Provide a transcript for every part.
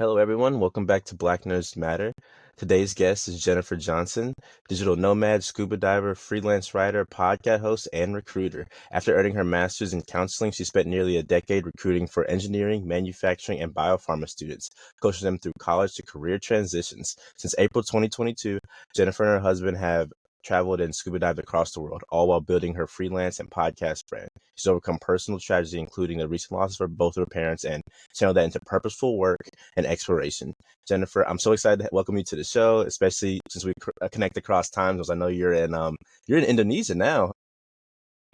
Hello, everyone. Welcome back to Black Nerds Matter. Today's guest is Jennifer Johnson, digital nomad, scuba diver, freelance writer, podcast host, and recruiter. After earning her master's in counseling, she spent nearly a decade recruiting for engineering, manufacturing, and biopharma students, coaching them through college to career transitions. Since April 2022, Jennifer and her husband have traveled and scuba dived across the world, all while building her freelance and podcast brand. She's overcome personal tragedy, including the recent loss of both her parents, and channeled that into purposeful work and exploration. Jennifer, I'm so excited to welcome you to the show, especially since we connect across time zones. I know you're in Indonesia now.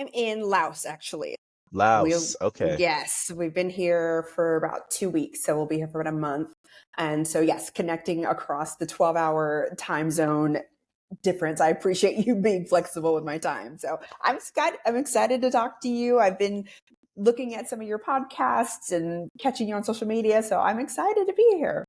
I'm in Laos, actually. Laos. Okay. Yes, we've been here for about 2 weeks, so we'll be here for about a month. And so, yes, connecting across the 12-hour time zone difference. I appreciate you being flexible with my time. So I'm excited to talk to you. I've been looking at some of your podcasts and catching you on social media, so I'm excited to be here.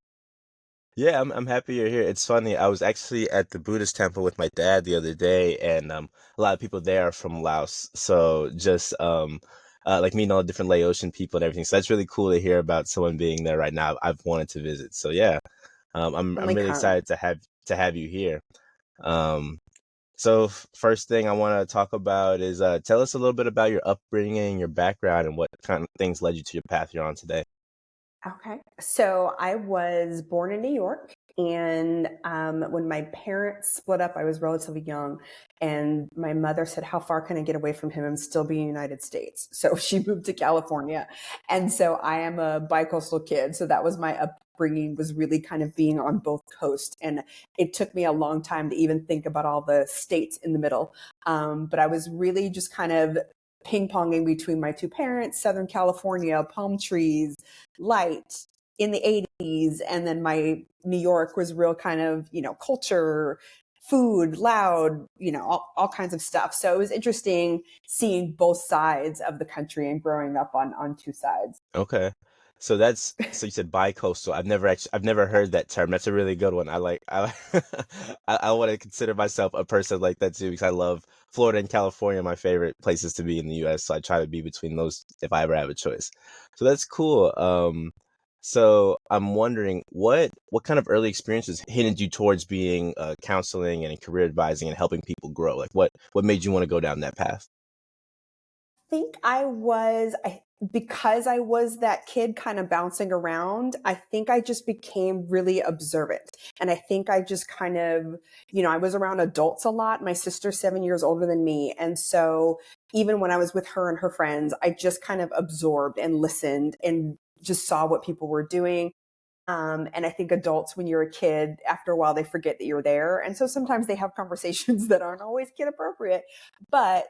Yeah, I'm happy you're here. It's funny. I was actually at the Buddhist temple with my dad the other day, and a lot of people there are from Laos. So just like meeting all the different Laotian people and everything. So that's really cool to hear about someone being there right now. I've wanted to visit. So yeah, I'm Only really come. excited to have you here. Um, So first thing I want to talk about is tell us a little bit about your upbringing, your background, and what kind of things led you to your path you're on today. Okay. So I was born in New York. And when my parents split up, I was relatively young. And my mother said, "How far can I get away from him and still be in the United States?" So she moved to California. And so I am a bicoastal kid. So that was my upbringing, was really kind of being on both coasts. And it took me a long time to even think about all the states in the middle. But I was really just kind of ping ponging between my two parents, Southern California, palm trees, light in the 80s. And then my New York was real kind of, culture, food, loud, all kinds of stuff. So it was interesting seeing both sides of the country and growing up on two sides. Okay. So you said bi-coastal. I've never heard that term. That's a really good one. I want to consider myself a person like that too because I love Florida and California, my favorite places to be in the US. So I try to be between those if I ever have a choice. So that's cool. So I'm wondering what kind of early experiences hinted you towards being counseling and career advising and helping people grow? Like what made you want to go down that path? Think because I was that kid kind of bouncing around, I think I just became really observant. And I think I just kind of, I was around adults a lot. My sister's 7 years older than me. And so even when I was with her and her friends, I just kind of absorbed and listened and just saw what people were doing. And I think adults, when you're a kid, after a while, they forget that you're there. And so sometimes they have conversations that aren't always kid appropriate. But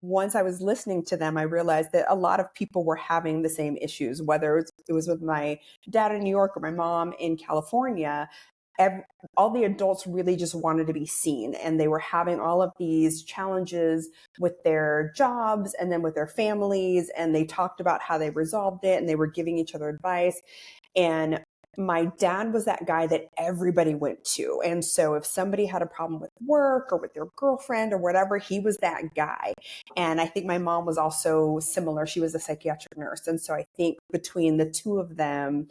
once I was listening to them, I realized that a lot of people were having the same issues, whether it was with my dad in New York or my mom in California. Ev all the adults really just wanted to be seen, and they were having all of these challenges with their jobs and then with their families. And they talked about how they resolved it, and they were giving each other advice. And my dad was that guy that everybody went to. And so if somebody had a problem with work or with their girlfriend or whatever, he was that guy. And I think my mom was also similar. She was a psychiatric nurse. And so I think between the two of them,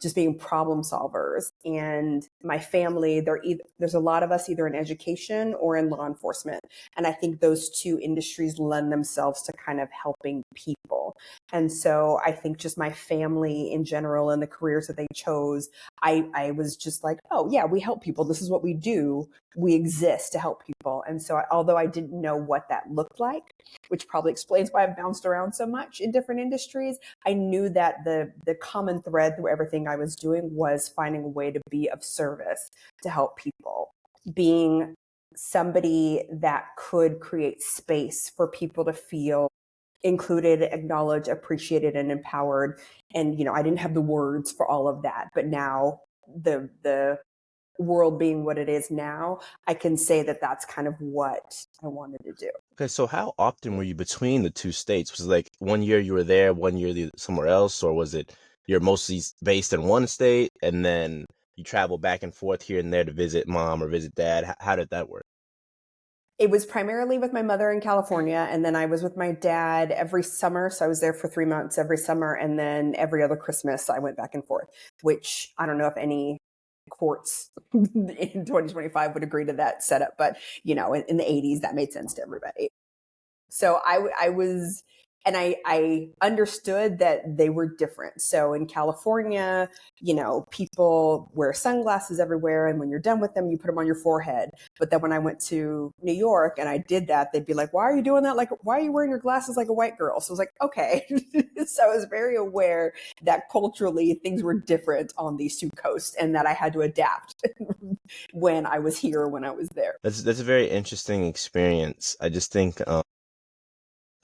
just being problem solvers, and my family, there's a lot of us either in education or in law enforcement. And I think those two industries lend themselves to kind of helping people. And so I think just my family in general and the careers that they chose, I was just like, oh, yeah, we help people. This is what we do. We exist to help people. And so although I didn't know what that looked like, which probably explains why I've bounced around so much in different industries, I knew that the common thread through everything I was doing was finding a way to be of service to help people, being somebody that could create space for people to feel included, acknowledged, appreciated, and empowered. And I didn't have the words for all of that, but now the world being what it is now, I can say that that's kind of what I wanted to do. Okay, so how often were you between the two states? Was it like one year you were there, one year somewhere else, or was it you're mostly based in one state and then you travel back and forth here and there to visit mom or visit dad? How did that work? It was primarily with my mother in California, and then I was with my dad every summer. So I was there for 3 months every summer, and then every other Christmas I went back and forth, which I don't know if any courts in 2025 would agree to that setup, but in the 80s that made sense to everybody. So I was, and I understood that they were different. So in California, people wear sunglasses everywhere, and when you're done with them, you put them on your forehead. But then when I went to New York and I did that, they'd be like, "Why are you doing that? Like, why are you wearing your glasses like a white girl?" So I was like, "Okay." So I was very aware that culturally things were different on these two coasts, and that I had to adapt when I was here, when I was there. That's a very interesting experience. I just think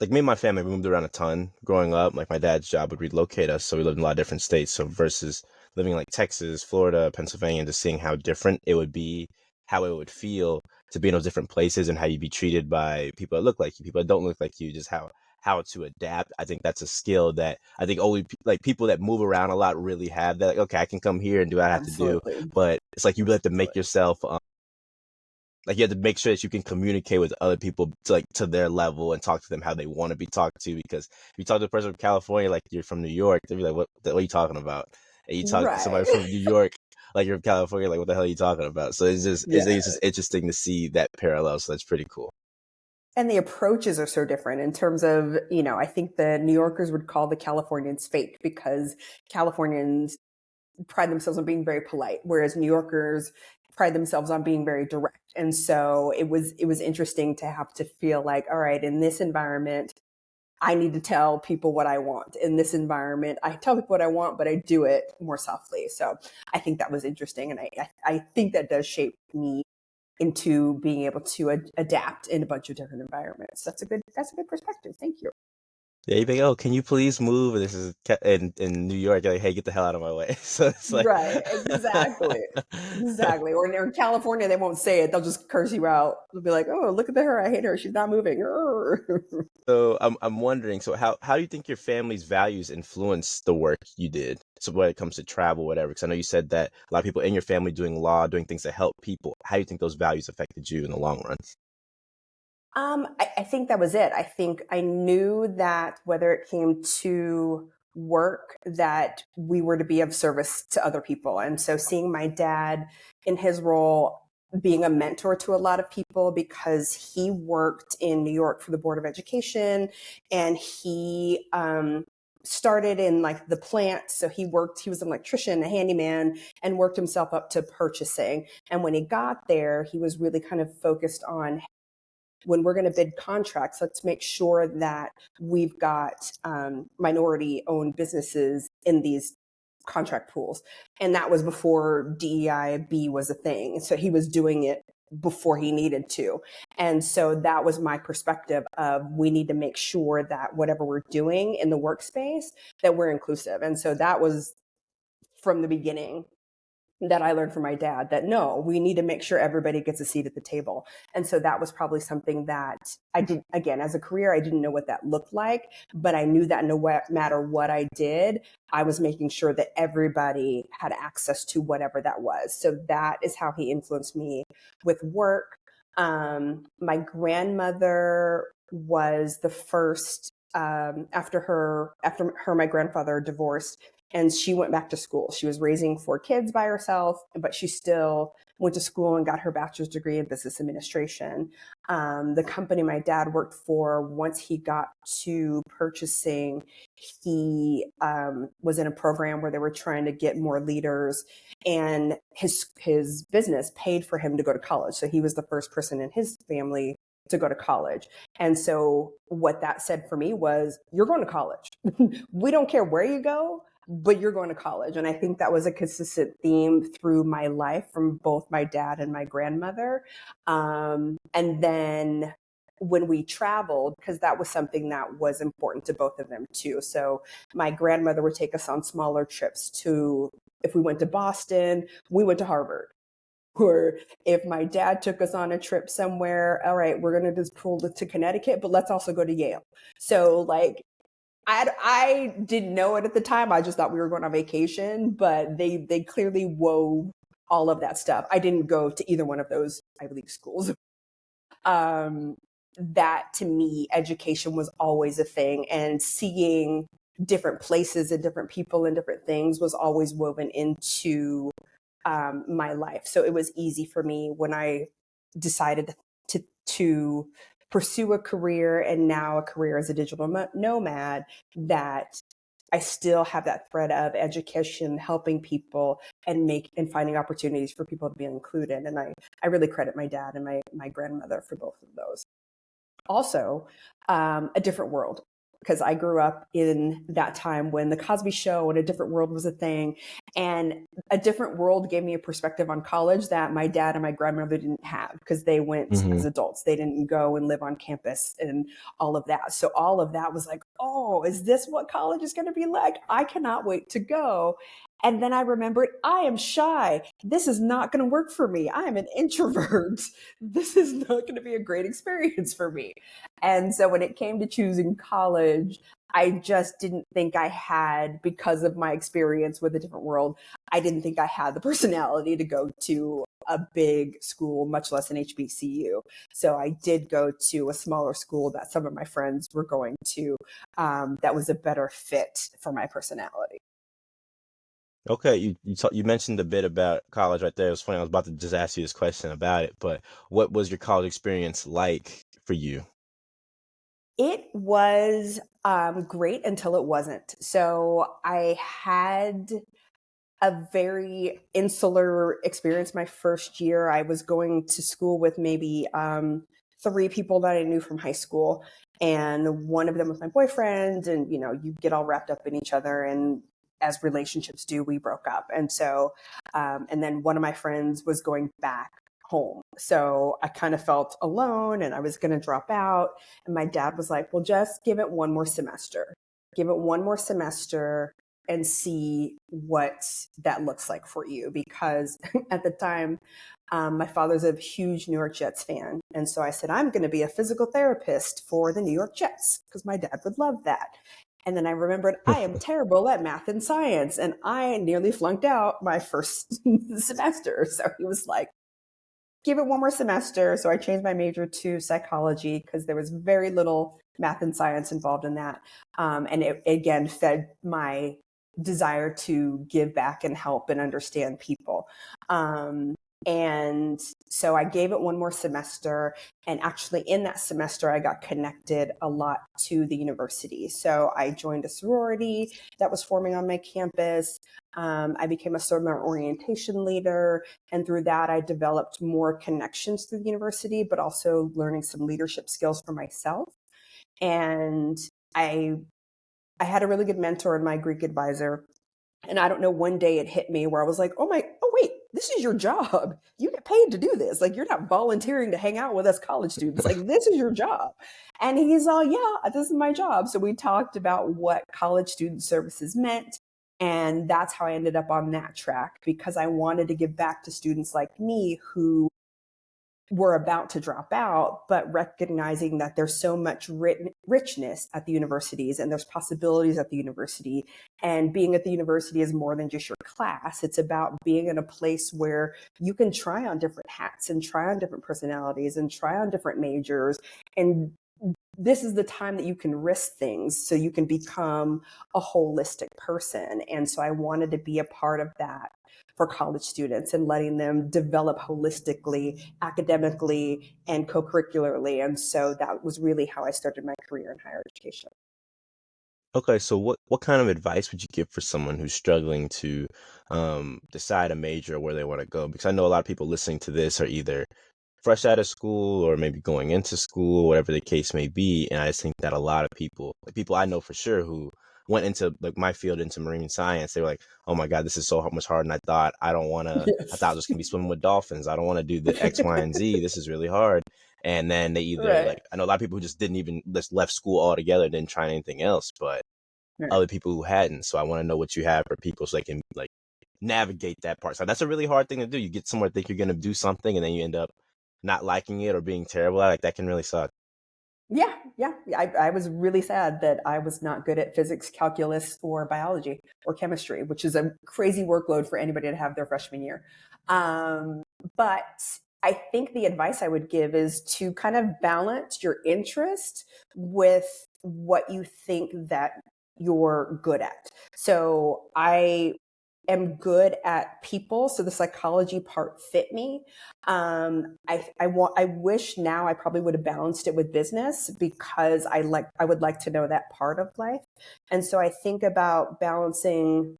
like me and my family, we moved around a ton growing up. Like my dad's job would relocate us, so we lived in a lot of different states. So versus living in like Texas, Florida, Pennsylvania, and just seeing how different it would be, how it would feel to be in those different places, and how you'd be treated by people that look like you, people that don't look like you, just how to adapt. I think that's a skill that I think only like people that move around a lot really have. That like, okay, I can come here and do what I have to do, Absolutely. but it's like you really have to make Absolutely. yourself like you have to make sure that you can communicate with other people to like to their level and talk to them how they want to be talked to. Because if you talk to a person from California like you're from New York, they'll be like, what are you talking about? And you talk to somebody Right. from New York like you're from California, like what the hell are you talking about? So Yeah. it's just interesting to see that parallel. So that's pretty cool. And the approaches are so different in terms of, I think the New Yorkers would call the Californians fake because Californians pride themselves on being very polite, whereas New Yorkers pride themselves on being very direct. And so it was interesting to have to feel like, all right, in this environment, I need to tell people what I want. In this environment, I tell people what I want, but I do it more softly. So I think that was interesting. And I think that does shape me into being able to adapt in a bunch of different environments. That's a good perspective. Thank you. Yeah, you be like, oh, can you please move? And this is in New York. You're like, hey, get the hell out of my way. So it's like, Right, exactly. Exactly. Or in California, they won't say it. They'll just curse you out. They'll be like, "Oh, look at her. I hate her. She's not moving." so I'm wondering, so how do you think your family's values influence the work you did? So when it comes to travel, whatever, because I know you said that a lot of people in your family doing law, doing things that help people. How do you think those values affected you in the long run? I think that was it. I think I knew that whether it came to work, that we were to be of service to other people. And so seeing my dad in his role being a mentor to a lot of people because he worked in New York for the Board of Education and he started in like the plant. So he was an electrician, a handyman, and worked himself up to purchasing. And when he got there, he was really kind of focused on when we're going to bid contracts, let's make sure that we've got minority owned businesses in these contract pools. And that was before DEIB was a thing. So he was doing it before he needed to. And so that was my perspective of we need to make sure that whatever we're doing in the workspace, that we're inclusive. And so that was from the beginning that I learned from my dad that no, we need to make sure everybody gets a seat at the table. And so that was probably something that I did, again, as a career, I didn't know what that looked like, but I knew that no matter what I did, I was making sure that everybody had access to whatever that was. So that is how he influenced me with work. My grandmother was the first after her my grandfather divorced, and she went back to school. She was raising 4 kids by herself, but she still went to school and got her bachelor's degree in business administration. The company my dad worked for, once he got to purchasing, he was in a program where they were trying to get more leaders, and his business paid for him to go to college. So he was the first person in his family to go to college. And so what that said for me was, you're going to college. We don't care where you go, but you're going to college. And I think that was a consistent theme through my life from both my dad and my grandmother. And then when we traveled, because that was something that was important to both of them too. So my grandmother would take us on smaller trips to, if we went to Boston, we went to Harvard. Or if my dad took us on a trip somewhere, all right, we're going to just pull to Connecticut, but let's also go to Yale. So like, I didn't know it at the time. I just thought we were going on vacation, but they clearly wove all of that stuff. I didn't go to either one of those Ivy League schools. that to me, education was always a thing, and seeing different places and different people and different things was always woven into my life. So it was easy for me when I decided to pursue a career, and now a career as a digital nomad, that I still have that thread of education, helping people and finding opportunities for people to be included. And I really credit my dad and my grandmother for both of those. Also, a different world, because I grew up in that time when the Cosby Show and A Different World was a thing. And A Different World gave me a perspective on college that my dad and my grandmother didn't have, because they went Hmm. as adults. They didn't go and live on campus and all of that. So all of that was like, oh, is this what college is going to be like? I cannot wait to go. And then I remembered, I am shy. This is not going to work for me. I am an introvert. This is not going to be a great experience for me. And so when it came to choosing college, I just didn't think I had, because of my experience with A Different World, I didn't think I had the personality to go to a big school, much less an HBCU. So I did go to a smaller school that some of my friends were going to, that was a better fit for my personality. Okay, you mentioned a bit about college right there. It was funny. I was about to just ask you this question about it, but what was your college experience like for you? It was great until it wasn't. So I had a very insular experience my first year. I was going to school with maybe three people that I knew from high school, and one of them was my boyfriend. And you get all wrapped up in each other, and as relationships do, we broke up. And so, and then one of my friends was going back home, so I kind of felt alone, and I was going to drop out. And my dad was like, "Well, just give it one more semester. Give it one more semester." And see what that looks like for you. Because at the time, my father's a huge New York Jets fan. And so I said, I'm going to be a physical therapist for the New York Jets, because my dad would love that. And then I remembered, I am terrible at math and science, and I nearly flunked out my first semester. So he was like, give it one more semester. So I changed my major to psychology, because there was very little math and science involved in that. And it again fed my desire to give back and help and understand people. And so I gave it one more semester. And actually, in that semester, I got connected a lot to the university. So I joined a sorority that was forming on my campus. I became a summer orientation leader. And through that, I developed more connections through the university, but also learning some leadership skills for myself. And I, I had a really good mentor in my Greek advisor. And I don't know, one day it hit me where I was like, oh, wait, this is your job. You get paid to do this. Like, you're not volunteering to hang out with us college students. Like, this is your job. And he's all, yeah, this is my job. So we talked about what college student services meant. And that's how I ended up on that track, because I wanted to give back to students like me who were about to drop out, but recognizing that there's so much richness at the universities, and there's possibilities at the university. And being at the university is more than just your class. It's about being in a place where you can try on different hats and try on different personalities and try on different majors. And this is the time that you can risk things so you can become a holistic person. And so I wanted to be a part of that for college students, and letting them develop holistically, academically, and co-curricularly. And so that was really how I started my career in higher education. Okay, so what kind of advice would you give for someone who's struggling to decide a major or where they want to go? Because I know a lot of people listening to this are either fresh out of school or maybe going into school, whatever the case may be. And I just think that a lot of people, like people I know for sure who went into like my field into marine science, they were like, oh my God, this is so much harder than I thought. I thought I was just gonna be swimming with dolphins. I don't want to do the X, Y, and Z. This is really hard. And then they either Right. like, I know a lot of people who just didn't even just left school altogether, didn't try anything else, but Right. other people who hadn't. So I want to know what you have for people so they can like navigate that part. So that's a really hard thing to do. You get somewhere, think you're gonna do something, and then you end up not liking it or being terrible at it. Like that can really suck. Yeah. I was really sad that I was not good at physics, calculus, or biology or chemistry, which is a crazy workload for anybody to have their freshman year. Um, but I think the advice I would give is to kind of balance your interest with what you think that you're good at. So I am good at people, so the psychology part fit me. I wish now I probably would have balanced it with business, because I would like to know that part of life. And so I think about balancing.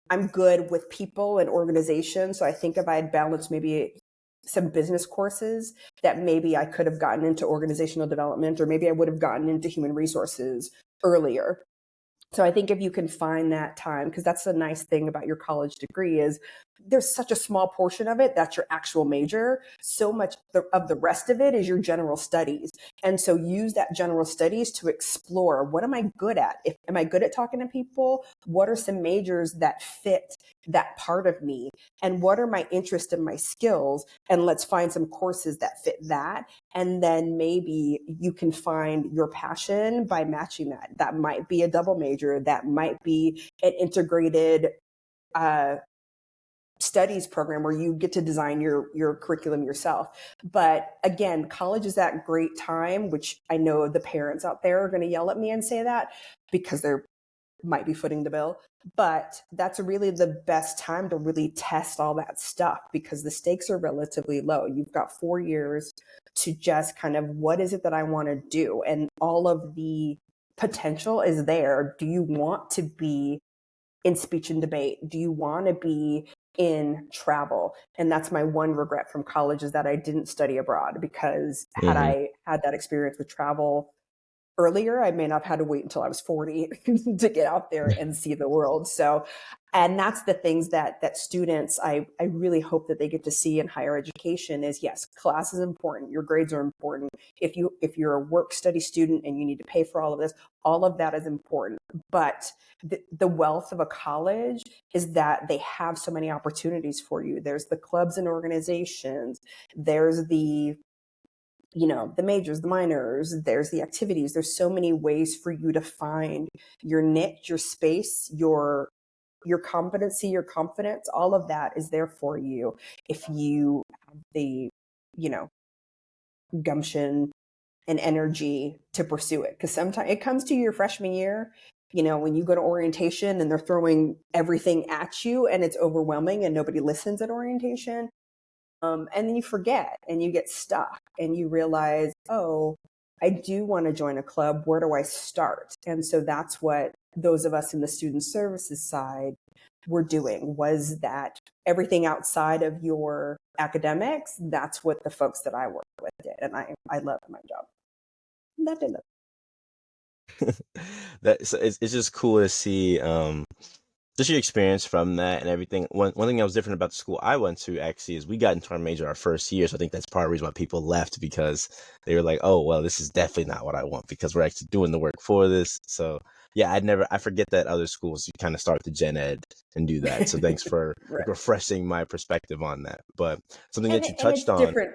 I'm good with people and organization. So I think if I had balanced maybe some business courses, that maybe I could have gotten into organizational development, or maybe I would have gotten into human resources earlier. So I think if you can find that time, because that's the nice thing about your college degree, is there's such a small portion of it that's your actual major. So much of the rest of it is your general studies. And so use that general studies to explore, what am I good at? Am I good at talking to people? What are some majors that fit that part of me? And what are my interests and my skills? And let's find some courses that fit that. And then maybe you can find your passion by matching that. That might be a double major. That might be an integrated studies program where you get to design your curriculum yourself. But again, college is that great time, which I know the parents out there are going to yell at me and say that, because they're might be footing the bill. But that's really the best time to really test all that stuff, because the stakes are relatively low. You've got 4 years to just kind of, what is it that I want to do? And all of the potential is there. Do you want to be in speech and debate? Do you want to be in travel? And that's my one regret from college, is that I didn't study abroad, because had Hmm. I had that experience with travel earlier, I may not have had to wait until I was 40 to get out there and see the world. So, and that's the things that students, I really hope that they get to see in higher education is, yes, class is important. Your grades are important. If you're a work study student and you need to pay for all of this, all of that is important. But the wealth of a college is that they have so many opportunities for you. There's the clubs and organizations. There's the majors, the minors, there's the activities. There's so many ways for you to find your niche, your space, your competency, your confidence. All of that is there for you if you have the, you know, gumption and energy to pursue it. Because sometimes it comes to your freshman year, when you go to orientation and they're throwing everything at you and it's overwhelming and nobody listens at orientation. And then you forget and you get stuck and you realize, oh, I do want to join a club. Where do I start? And so that's what those of us in the student services side were doing, was that everything outside of your academics, that's what the folks that I work with did. And I loved my job. That did it. It's just cool to see just your experience from that and everything. One thing that was different about the school I went to actually is we got into our major our first year, so I think that's part of the reason why people left, because they were like, "Oh, well, this is definitely not what I want," because we're actually doing the work for this. So yeah, I forget that other schools you kind of start the gen ed and do that. So thanks for Right. refreshing my perspective on that. But something that you And touched it's on. different.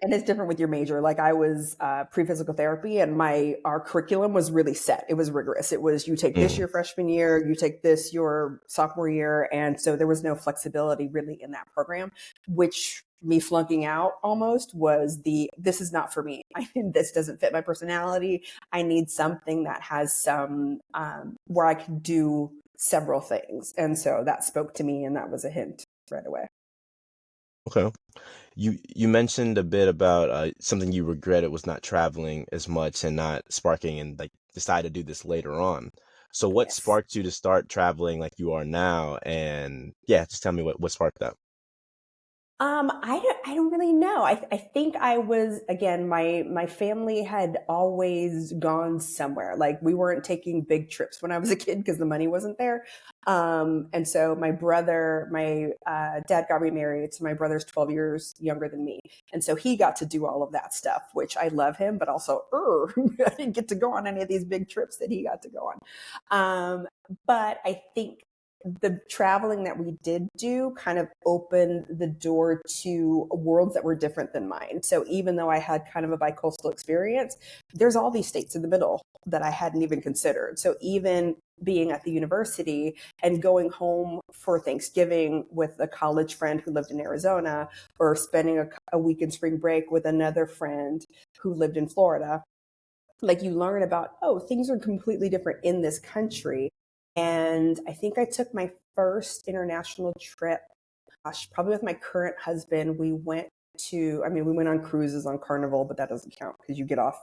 And it's different with your major. Like I was pre-physical therapy, and our curriculum was really set. It was rigorous. It was, you take this Mhm. your freshman year, you take this your sophomore year. And so there was no flexibility really in that program, which me flunking out almost was this is not for me. This doesn't fit my personality. I need something that has some, where I can do several things. And so that spoke to me, and that was a hint right away. Okay. You mentioned a bit about something you regretted was not traveling as much and not sparking and like decide to do this later on. So what Yes. sparked you to start traveling like you are now? And yeah, just tell me what sparked that. I don't really know. I think I was, again, my family had always gone somewhere. Like we weren't taking big trips when I was a kid because the money wasn't there. And so my dad got remarried. So my brother's 12 years younger than me. And so he got to do all of that stuff, which I love him, but also, I didn't get to go on any of these big trips that he got to go on. But I think the traveling that we did do kind of opened the door to worlds that were different than mine. So even though I had kind of a bicoastal experience, there's all these states in the middle that I hadn't even considered. So even being at the university and going home for Thanksgiving with a college friend who lived in Arizona, or spending a week in spring break with another friend who lived in Florida. Like, you learn about, oh, things are completely different in this country. And I think I took my first international trip, gosh, probably with my current husband. We went we went on cruises on Carnival, but that doesn't count because you get off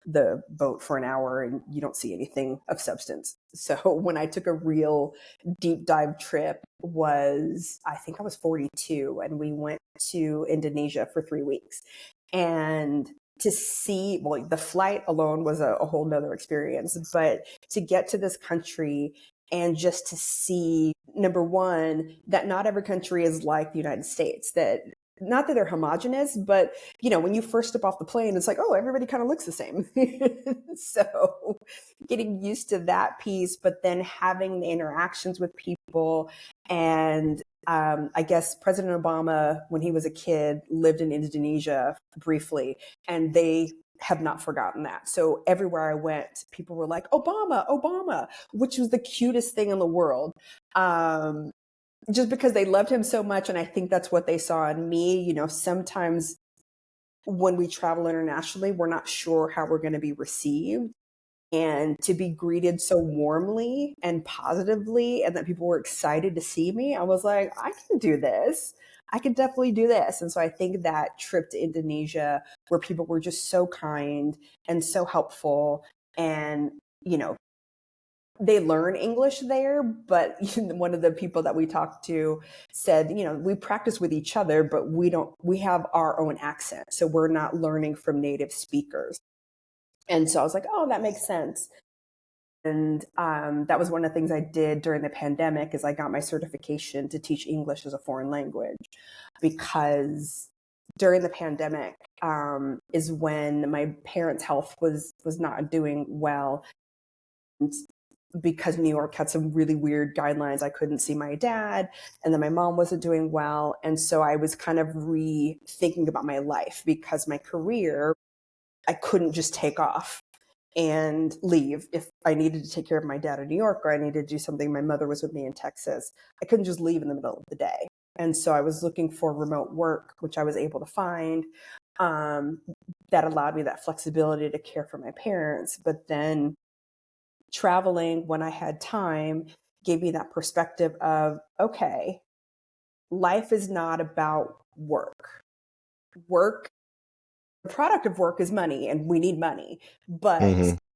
the boat for an hour and you don't see anything of substance. So when I took a real deep dive trip I think I was 42, and we went to Indonesia for 3 weeks. And to see, well, the flight alone was a whole nother experience, but to get to this country and just to see, number one, that not every country is like the United States, that not that they're homogenous, but when you first step off the plane, it's like, oh, everybody kind of looks the same. So getting used to that piece, but then having the interactions with people. And I guess President Obama, when he was a kid, lived in Indonesia briefly, and they have not forgotten that. So everywhere I went, people were like, Obama, Obama, which was the cutest thing in the world. Just because they loved him so much. And I think that's what they saw in me. Sometimes when we travel internationally, we're not sure how we're going to be received. And to be greeted so warmly and positively, and that people were excited to see me, I was like, I can do this. I can definitely do this. And so I think that trip to Indonesia, where people were just so kind and so helpful, and, they learn English there, but one of the people that we talked to said, we practice with each other, but we have our own accent. So we're not learning from native speakers. And so I was like, oh, that makes sense. And that was one of the things I did during the pandemic, is I got my certification to teach English as a foreign language, because during the pandemic is when my parents' health was not doing well. And because New York had some really weird guidelines, I couldn't see my dad, and then my mom wasn't doing well. And so I was kind of rethinking about my life, because my career, I couldn't just take off and leave. If I needed to take care of my dad in New York, or I needed to do something, my mother was with me in Texas, I couldn't just leave in the middle of the day. And so I was looking for remote work, which I was able to find, that allowed me that flexibility to care for my parents. But then traveling when I had time gave me that perspective of, okay, life is not about work. The product of work is money, and we need money. But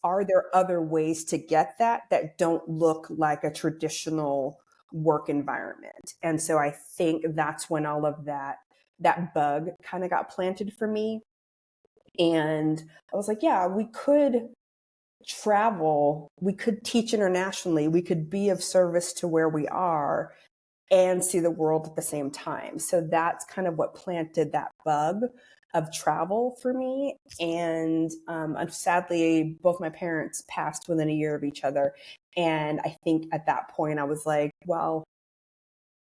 are there other ways to get that don't look like a traditional work environment? And so I think that's when all of that bug kind of got planted for me. And I was like, yeah, we could travel, we could teach internationally, we could be of service to where we are and see the world at the same time. So that's kind of what planted that bug of travel for me. And sadly, both my parents passed within a year of each other. And I think at that point I was like, well,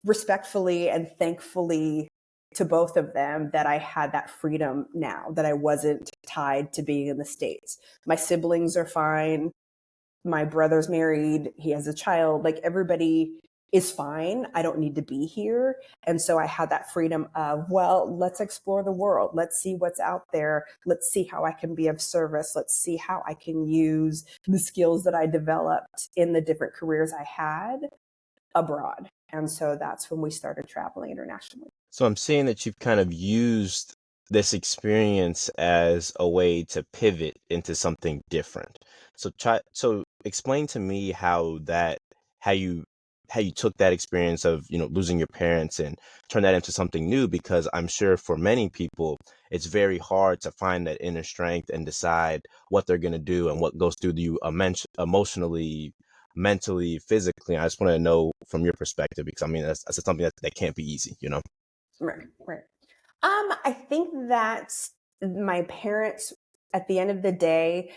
respectfully and thankfully to both of them, that I had that freedom now, that I wasn't tied to being in the States. My siblings are fine. My brother's married. He has a child. Like, everybody is fine. I don't need to be here. And so I had that freedom of, well, let's explore the world. Let's see what's out there. Let's see how I can be of service. Let's see how I can use the skills that I developed in the different careers I had abroad. And so that's when we started traveling internationally. So I'm seeing that you've kind of used this experience as a way to pivot into something different. So explain to me how you how you took that experience of, losing your parents and turn that into something new, because I'm sure for many people it's very hard to find that inner strength and decide what they're going to do and what goes through you emotionally, mentally, physically. I just want to know from your perspective, because I mean that's something that can't be easy. Right, right. I think that my parents, at the end of the day,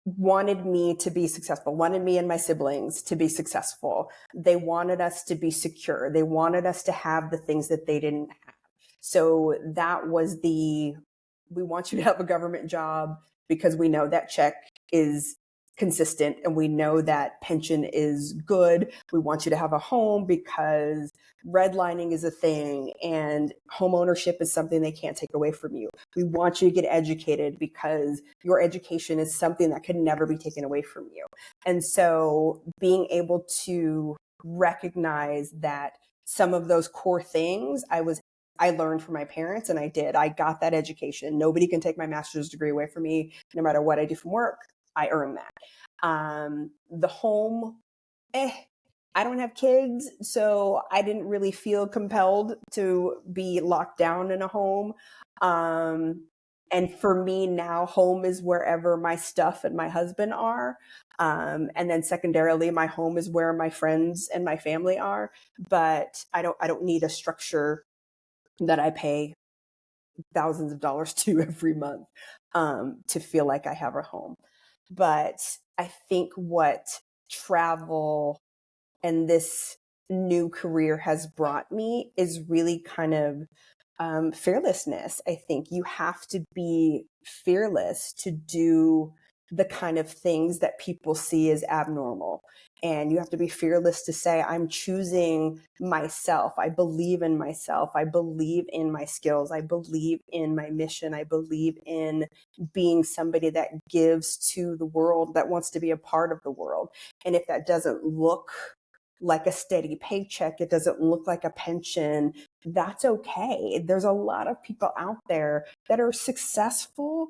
wanted me to be successful, wanted me and my siblings to be successful. They wanted us to be secure. They wanted us to have the things that they didn't have. So that was we want you to have a government job because we know that check is consistent, and we know that pension is good. We want you to have a home because redlining is a thing and home ownership is something they can't take away from you. We want you to get educated because your education is something that can never be taken away from you. And so being able to recognize that some of those core things I learned from my parents, and I got that education. Nobody can take my master's degree away from me. No matter what I do from work, I earned that. The home, I don't have kids, so I didn't really feel compelled to be locked down in a home. And for me now, home is wherever my stuff and my husband are. And then secondarily, my home is where my friends and my family are. But I don't need a structure that I pay thousands of dollars to every month to feel like I have a home. But I think what travel and this new career has brought me is really kind of fearlessness. I think you have to be fearless to do the kind of things that people see as abnormal. And you have to be fearless to say, I'm choosing myself. I believe in myself. I believe in my skills. I believe in my mission. I believe in being somebody that gives to the world, that wants to be a part of the world. And if that doesn't look like a steady paycheck, it doesn't look like a pension, that's okay. There's a lot of people out there that are successful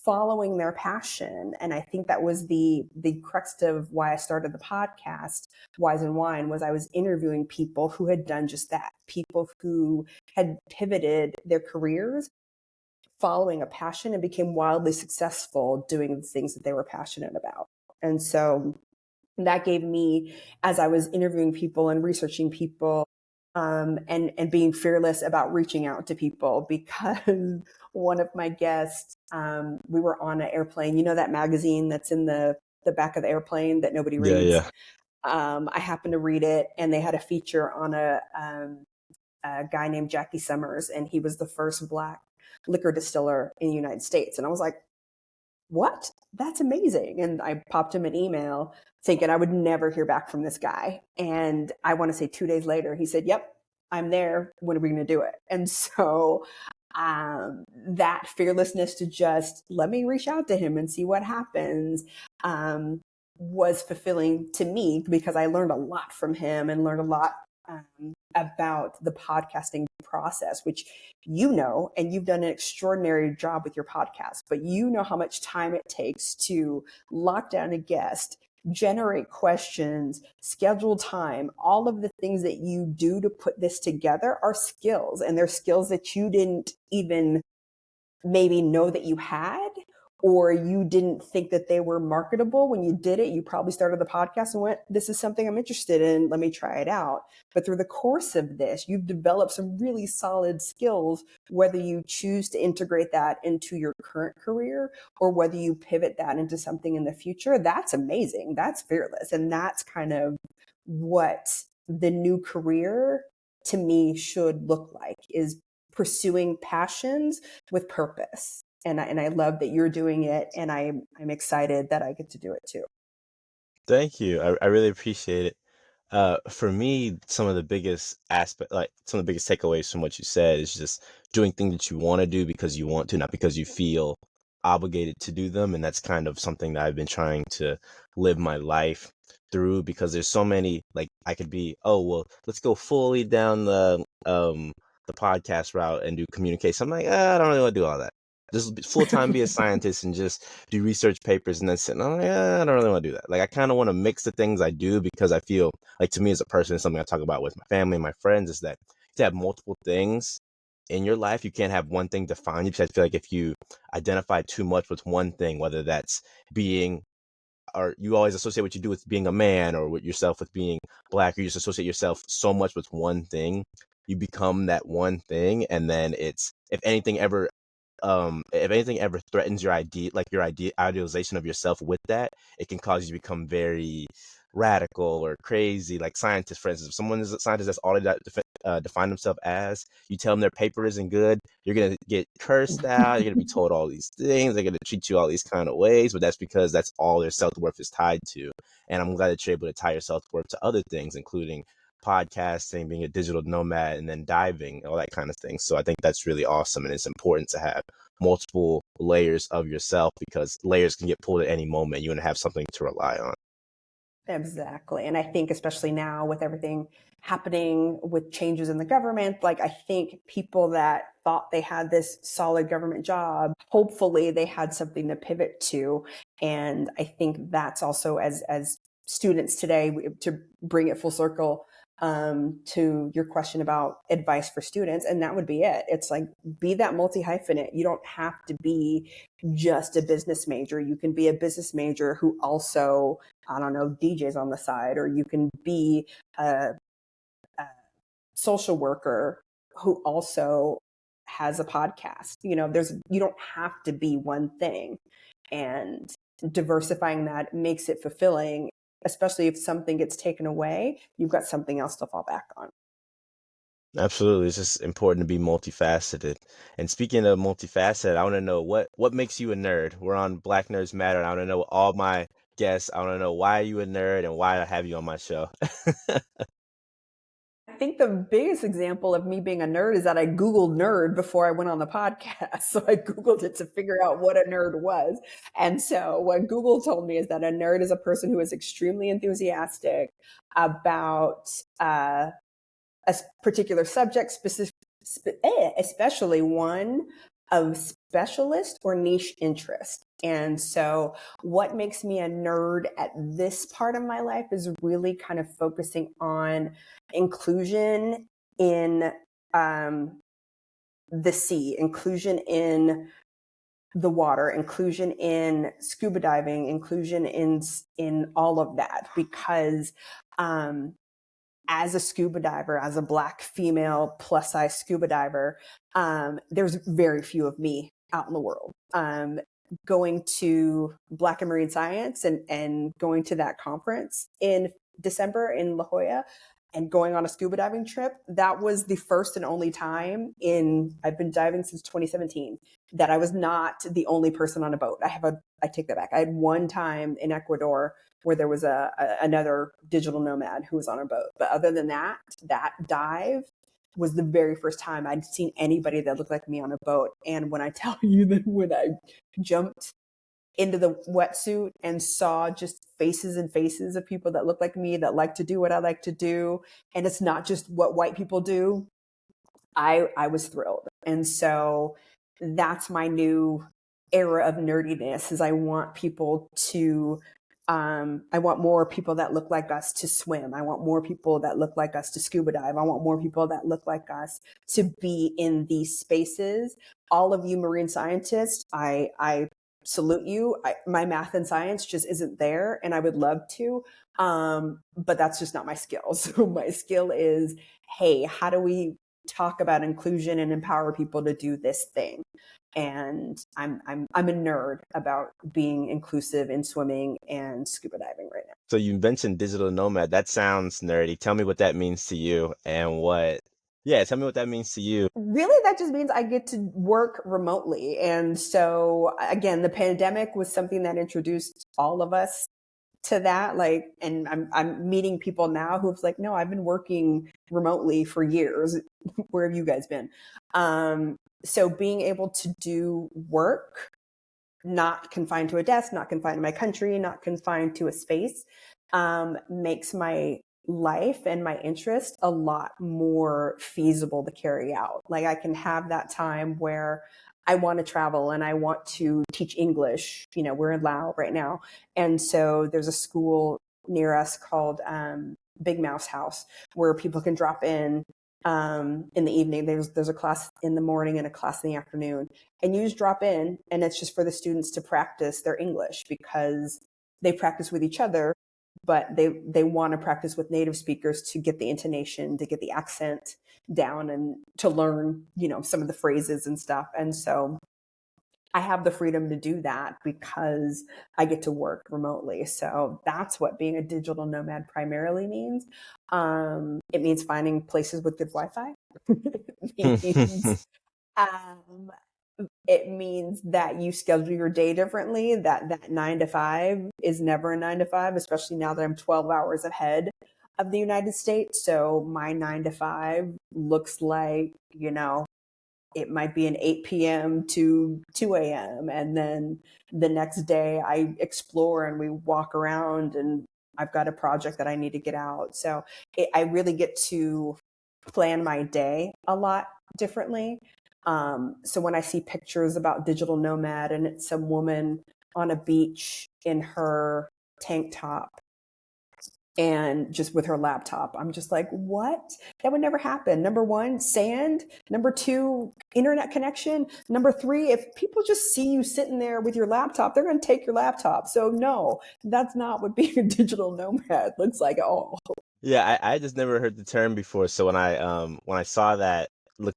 following their passion. And I think that was the crux of why I started the podcast, Wise and Wine, was I was interviewing people who had done just that, people who had pivoted their careers following a passion and became wildly successful doing the things that they were passionate about. And so that gave me, as I was interviewing people and researching people, and being fearless about reaching out to people, because one of my guests, we were on an airplane, you know, that magazine that's in the back of the airplane that nobody Yeah, reads. yeah. I happened to read it, and they had a feature on a guy named Jackie Summers, and he was the first Black liquor distiller in the United States. And I was like, what? That's amazing. And I popped him an email thinking I would never hear back from this guy. And I want to say 2 days later, he said, yep, I'm there. When are we going to do it? And so that fearlessness to just let me reach out to him and see what happens was fulfilling to me, because I learned a lot from him and learned a lot about the podcasting process, which you know, and you've done an extraordinary job with your podcast, but you know how much time it takes to lock down a guest, generate questions, schedule time. All of the things that you do to put this together are skills, and they're skills that you didn't even maybe know that you had, or you didn't think that they were marketable when you did it. You probably started the podcast and went, this is something I'm interested in. Let me try it out. But through the course of this, you've developed some really solid skills, whether you choose to integrate that into your current career or whether you pivot that into something in the future. That's amazing. That's fearless. And that's kind of what the new career to me should look like, is pursuing passions with purpose. And I love that you're doing it, and I'm excited that I get to do it too. Thank you. I really appreciate it. For me, some of the biggest takeaways from what you said is just doing things that you want to do because you want to, not because you feel obligated to do them. And that's kind of something that I've been trying to live my life through, because there's so many, like, I could be, oh, well, let's go fully down the podcast route and do communication. I'm like, I don't really want to do all that. Just full time be a scientist and just do research papers and then sit. And I'm like, I don't really want to do that. Like, I kind of want to mix the things I do, because I feel like, to me as a person, it's something I talk about with my family and my friends, is that to have multiple things in your life, you can't have one thing define you. Because I feel like if you identify too much with one thing, whether that's being, or you always associate what you do with being a man, or with yourself with being Black, or you just associate yourself so much with one thing, you become that one thing. And then it's, if anything ever threatens your idealization of yourself with that, it can cause you to become very radical or crazy. Like scientists, for instance, if someone is a scientist that's all they define themselves as. You tell them their paper isn't good, you're gonna get cursed out. You're gonna be told all these things. They're gonna treat you all these kind of ways, but that's because that's all their self worth is tied to. And I'm glad that you're able to tie your self worth to other things, including podcasting, being a digital nomad, and then diving, all that kind of thing. So I think that's really awesome, and it's important to have multiple layers of yourself because layers can get pulled at any moment. You want to have something to rely on. Exactly. And I think especially now with everything happening with changes in the government, like I think people that thought they had this solid government job, hopefully they had something to pivot to. And I think that's also as students today, to bring it full circle, to your question about advice for students, and that would be it. It's like, be that multi-hyphenate. You don't have to be just a business major. You can be a business major who also, I don't know, DJs on the side, or you can be a social worker who also has a podcast. You don't have to be one thing, and diversifying that makes it fulfilling, especially if something gets taken away, you've got something else to fall back on. Absolutely. It's just important to be multifaceted. And speaking of multifaceted, I want to know what makes you a nerd. We're on Black Nerds Matter. And I want to know all my guests. I want to know why are you a nerd and why I have you on my show. I think the biggest example of me being a nerd is that I Googled nerd before I went on the podcast. So I Googled it to figure out what a nerd was. And so what Google told me is that a nerd is a person who is extremely enthusiastic about a particular subject, especially one of specialist or niche interest. And so what makes me a nerd at this part of my life is really kind of focusing on inclusion in the sea, inclusion in the water, inclusion in scuba diving, inclusion in all of that, because as a scuba diver, as a Black female plus size scuba diver, there's very few of me out in the world. Going to Black and Marine Science and going to that conference in December in La Jolla and going on a scuba diving trip, that was the first and only time I've been diving since 2017, that I was not the only person on a boat. I take that back. I had one time in Ecuador where there was another digital nomad who was on a boat. But other than that dive was the very first time I'd seen anybody that looked like me on a boat. And when I tell you that when I jumped into the wetsuit and saw just faces and faces of people that look like me, that like to do what I like to do, and it's not just what white people do, I was thrilled. And so that's my new era of nerdiness, is I want people to I want more people that look like us to swim. I want more people that look like us to scuba dive. I want more people that look like us to be in these spaces. All of you marine scientists, I salute you. My math and science just isn't there, and I would love to, but that's just not my skill. So my skill is, hey, how do we talk about inclusion and empower people to do this thing? And I'm a nerd about being inclusive in swimming and scuba diving right now. So you mentioned digital nomad. That sounds nerdy. Tell me what that means to you tell me what that means to you. Really, that just means I get to work remotely. And so again, the pandemic was something that introduced all of us to that. And I'm meeting people now who've like, no, I've been working remotely for years. Where have you guys been? So being able to do work, not confined to a desk, not confined to my country, not confined to a space, makes my life and my interest a lot more feasible to carry out. Like I can have that time where I want to travel and I want to teach English. We're in Laos right now. And so there's a school near us called Big Mouse House, where people can drop in the evening. There's a class in the morning and a class in the afternoon, and you just drop in, and it's just for the students to practice their English, because they practice with each other, but they want to practice with native speakers to get the intonation, to get the accent down, and to learn some of the phrases and stuff. And so I have the freedom to do that because I get to work remotely. So that's what being a digital nomad primarily means. It means finding places with good Wi-Fi. It means um, it means that you schedule your day differently. That 9 to 5 is never a 9 to 5, especially now that I'm 12 hours ahead of the United States. So my 9 to 5 looks like, it might be an 8 p.m. to 2 a.m. And then the next day I explore and we walk around and I've got a project that I need to get out. So I really get to plan my day a lot differently. So when I see pictures about digital nomad and it's some woman on a beach in her tank top and just with her laptop, I'm just like, what? That would never happen. Number one, sand. Number two, internet connection. Number three, if people just see you sitting there with your laptop, they're going to take your laptop. So no, that's not what being a digital nomad looks like at all. Yeah, I just never heard the term before. So when I saw that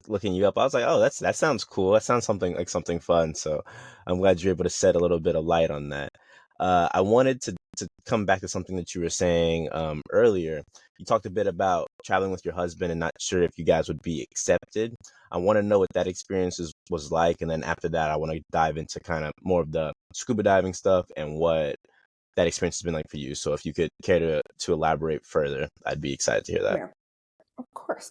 looking you up, I was like, oh, that sounds cool. That sounds something like something fun. So I'm glad you're able to shed a little bit of light on that. I wanted to come back to something that you were saying earlier. You talked a bit about traveling with your husband and not sure if you guys would be accepted. I want to know what that experience was like, and then after that, I want to dive into kind of more of the scuba diving stuff and what that experience has been like for you. So if you could care to elaborate further, I'd be excited to hear that. Yeah. Of course.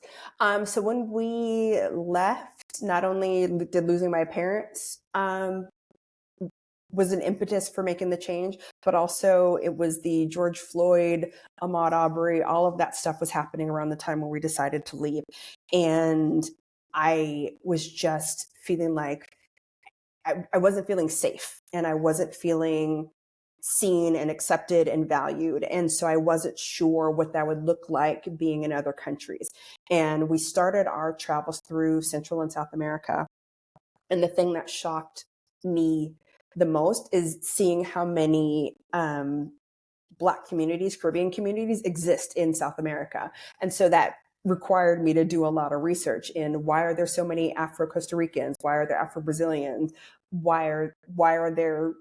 So when we left, not only did losing my parents was an impetus for making the change, but also it was the George Floyd, Ahmaud Arbery, all of that stuff was happening around the time when we decided to leave. And I was just feeling like I wasn't feeling safe and I wasn't feeling seen and accepted and valued. And so I wasn't sure what that would look like being in other countries. And we started our travels through Central and South America. And the thing that shocked me the most is seeing how many Black communities, Caribbean communities exist in South America. And so that required me to do a lot of research in why are there so many Afro Costa Ricans? Why are there Afro Brazilians? Why are there,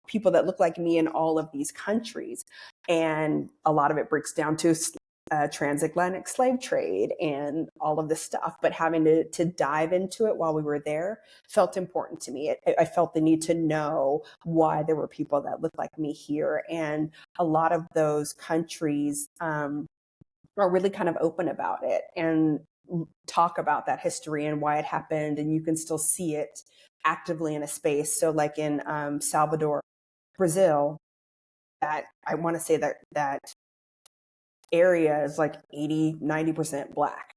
people that look like me in all of these countries? And a lot of it breaks down to transatlantic slave trade and all of this stuff. But having to dive into it while we were there felt important to me. I felt the need to know why there were people that looked like me here. And a lot of those countries are really kind of open about it and talk about that history and why it happened. And you can still see it actively in a space. So like in Salvador, Brazil, that I want to say that area is like 80-90% Black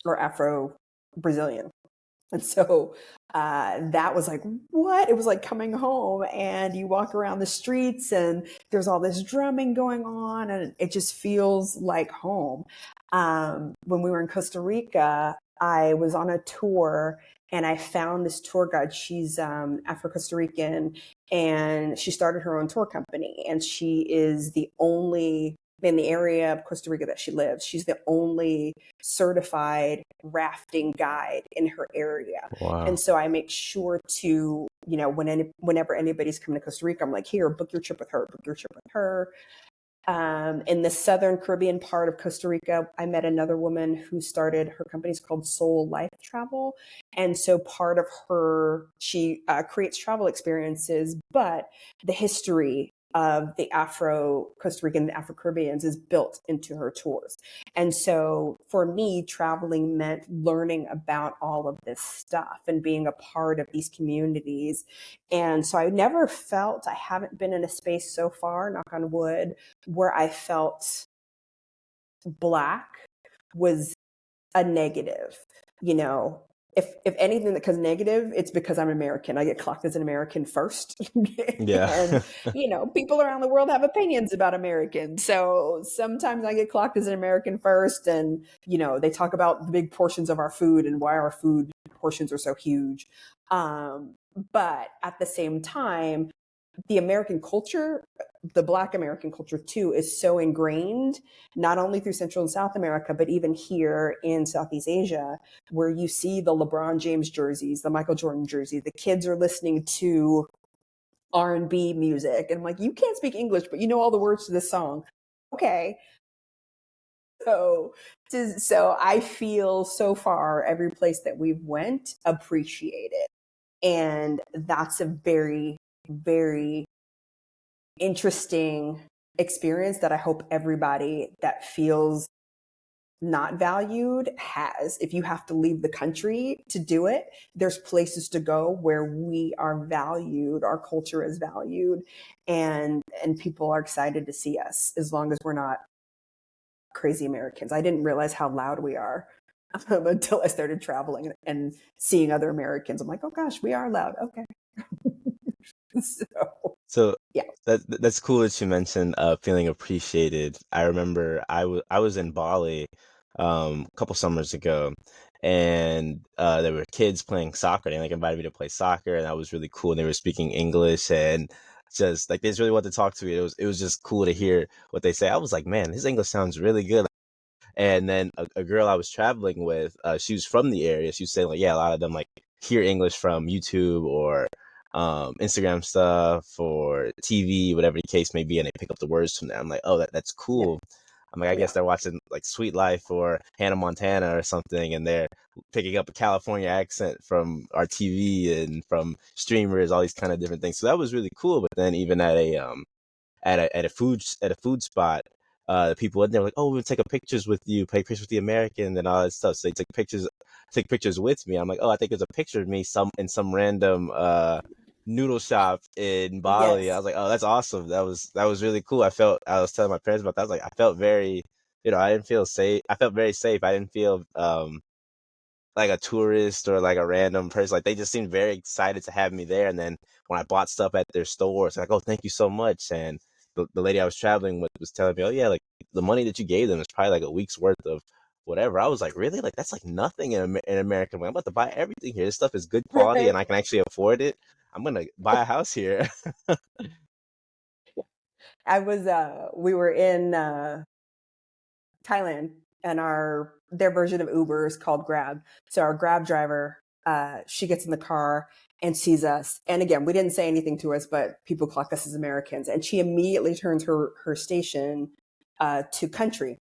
or Afro Brazilian. And so that was like, what? It was like coming home and you walk around the streets and there's all this drumming going on and it just feels like home. When we were in Costa Rica, I was on a tour and I found this tour guide. She's Afro-Costa Rican and she started her own tour company. And she is the only, in the area of Costa Rica that she lives, she's the only certified rafting guide in her area. Wow. And so I make sure to, whenever anybody's coming to Costa Rica, I'm like, here, book your trip with her, book your trip with her. In the southern Caribbean part of Costa Rica, I met another woman who started, her company's called Soul Life Travel. And so part of she creates travel experiences, but the history of the Afro-Costa Rican, the Afro-Caribbeans is built into her tours. And so for me, traveling meant learning about all of this stuff and being a part of these communities. And so I haven't been in a space so far, knock on wood, where I felt Black was a negative. If anything that comes negative, it's because I'm American. I get clocked as an American first. Yeah. And, people around the world have opinions about Americans. So sometimes I get clocked as an American first. And, they talk about the big portions of our food and why our food portions are so huge. But at the same time, the American culture, the Black American culture too, is so ingrained, not only through Central and South America, but even here in Southeast Asia, where you see the LeBron James jerseys, the Michael Jordan jerseys, the kids are listening to R&B music. And I'm like, you can't speak English, but you know all the words to this song. Okay. So, so I feel so far every place that we've went appreciated. And that's a very, very interesting experience that I hope everybody that feels not valued has. If you have to leave the country to do it, there's places to go where we are valued, our culture is valued, and people are excited to see us as long as we're not crazy Americans. I didn't realize how loud we are until I started traveling and seeing other Americans. I'm like, oh gosh, we are loud. Okay. So, So yeah. that's cool that you mentioned feeling appreciated. I remember I was in Bali a couple summers ago, and there were kids playing soccer. They like invited me to play soccer, and that was really cool. And they were speaking English, and just like they just really wanted to talk to me. It was just cool to hear what they say. I was like, man, his English sounds really good. And then a girl I was traveling with, she was from the area. She was saying like, yeah, a lot of them like hear English from YouTube or Instagram stuff or TV, whatever the case may be, and they pick up the words from there. I'm like, oh, that's Yeah. cool. I'm like, I Yeah. guess they're watching like Sweet Life or Hannah Montana or something, and they're picking up a California accent from our TV and from streamers, all these kind of different things. So that was really cool. But then even at a food spot, the people in there were like, "Oh, we'll take a pictures with you, take pictures with the American and all that stuff." So they took pictures with me. I'm like, "Oh, I think there's a picture of me in some random noodle shop in Bali." I Yes. was like, "Oh, that's awesome. That was really cool." I was telling my parents about that. I was like, I felt very, I didn't feel safe. I felt very safe. I didn't feel like a tourist or like a random person. Like they just seemed very excited to have me there. And then when I bought stuff at their store, it's like, oh, thank you so much. And the lady I was traveling with was telling me, oh yeah, like the money that you gave them is probably like a week's worth of whatever. I was like, really? Like that's like nothing in America. I'm about to buy everything here. This stuff is good quality and I can actually afford it. I'm gonna buy a house here. I was we were in Thailand, and their version of Uber is called Grab. So our Grab driver, she gets in the car and sees us. And again, we didn't say anything to us, but people clock us as Americans. And she immediately turns her station to country.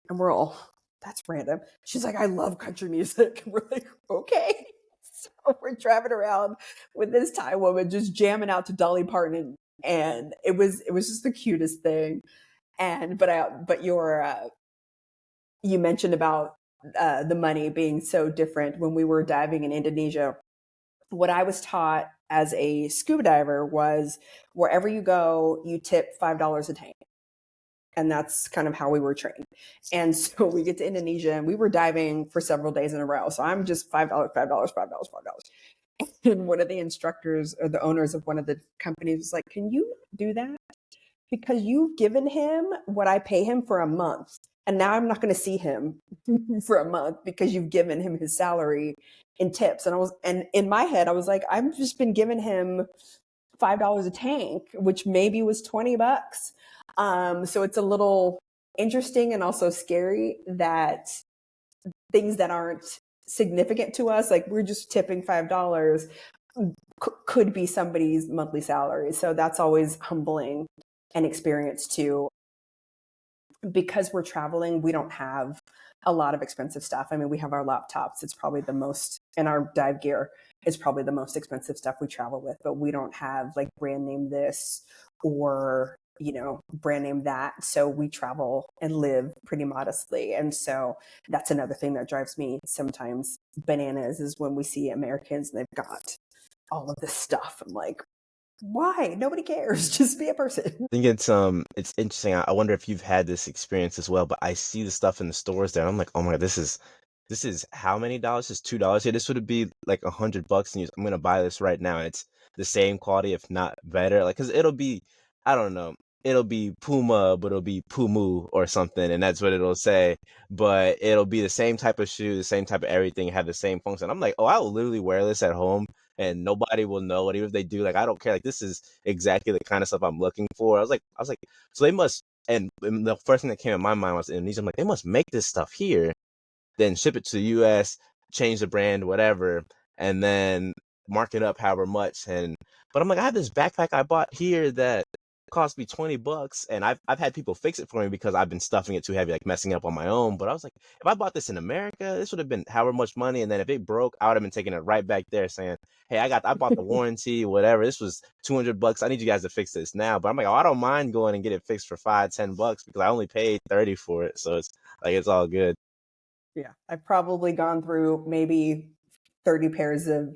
And we're all, that's random. She's like, I love country music. And we're like, okay. So we're driving around with this Thai woman just jamming out to Dolly Parton. And it was just the cutest thing. And but you mentioned about the money being so different when we were diving in Indonesia. What I was taught as a scuba diver was wherever you go, you tip $5 a tank. And that's kind of how we were trained. And so we get to Indonesia and we were diving for several days in a row. So I'm just $5, $5, $5, $5. And one of the instructors or the owners of one of the companies was like, can you do that? Because you've given him what I pay him for a month. And now I'm not going to see him for a month because you've given him his salary in tips. And in my head, I was like, I've just been giving him $5 a tank, which maybe was $20. So it's a little interesting and also scary that things that aren't significant to us, like we're just tipping $5, could be somebody's monthly salary. So that's always humbling an experience too. Because we're traveling, we don't have a lot of expensive stuff. I mean, we have our laptops. It's probably the most, and our dive gear is probably the most expensive stuff we travel with, but we don't have like brand name this or, brand name that. So we travel and live pretty modestly. And so that's another thing that drives me sometimes bananas is when we see Americans and they've got all of this stuff. I'm like, why? Nobody cares. Just be a person. I think it's interesting. I wonder if you've had this experience as well, but I see the stuff in the stores there and I'm like, oh my God, this is how many dollars? It's $2 here. This would be like $100 and I'm gonna buy this right now. And it's the same quality, if not better. Like, cause it'll be, I don't know, it'll be Puma, but it'll be Pumu or something, and that's what it'll say. But it'll be the same type of shoe, the same type of everything, have the same function. I'm like, oh, I will literally wear this at home and nobody will know it. Even if they do, like, I don't care. Like, this is exactly the kind of stuff I'm looking for. I was like, so they must. And the first thing that came in my mind was Indonesia. I'm like, they must make this stuff here then ship it to the US, change the brand, whatever, and then mark it up however much. But I'm like, I have this backpack I bought here that cost me $20, and I've had people fix it for me because I've been stuffing it too heavy, like messing up on my own. But I was like, if I bought this in America, this would have been however much money, and then if it broke, I would have been taking it right back there saying, hey, I bought the warranty, whatever. This was $200. I need you guys to fix this now. But I'm like, oh, I don't mind going and get it fixed for $5-10 because I only paid 30 for it, so it's like it's all good. Yeah, I've probably gone through maybe 30 pairs of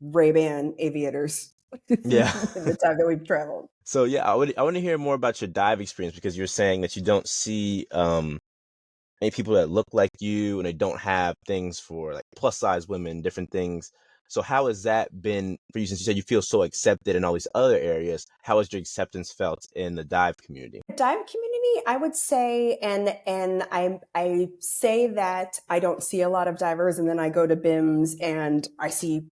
Ray-Ban aviators in Yeah. the time that we've traveled. So yeah, I want to hear more about your dive experience because you're saying that you don't see many people that look like you and they don't have things for like plus size women, different things. So how has that been for you since you said you feel so accepted in all these other areas? How has your acceptance felt in the dive community? Dive community, I would say, and I say that I don't see a lot of divers, and then I go to BIMS and I see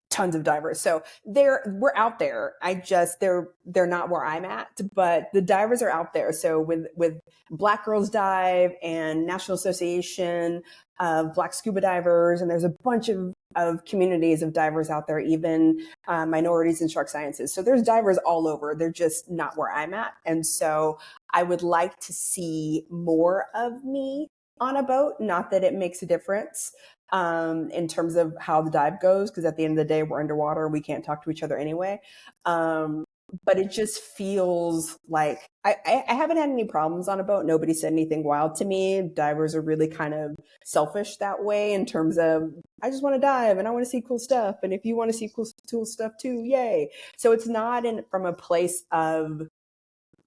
tons of divers. So we're out there. They're not where I'm at, but the divers are out there. So with Black Girls Dive and National Association of Black Scuba Divers, and there's a bunch of communities of divers out there, even minorities in shark sciences. So there's divers all over. They're just not where I'm at. And so I would like to see more of me on a boat. Not that it makes a difference in terms of how the dive goes, because at the end of the day, we're underwater. We can't talk to each other anyway. But it just feels like I haven't had any problems on a boat. Nobody said anything wild to me. Divers are really kind of selfish that way in terms of, I just want to dive and I want to see cool stuff. And if you want to see cool stuff too, yay. So it's not from a place of,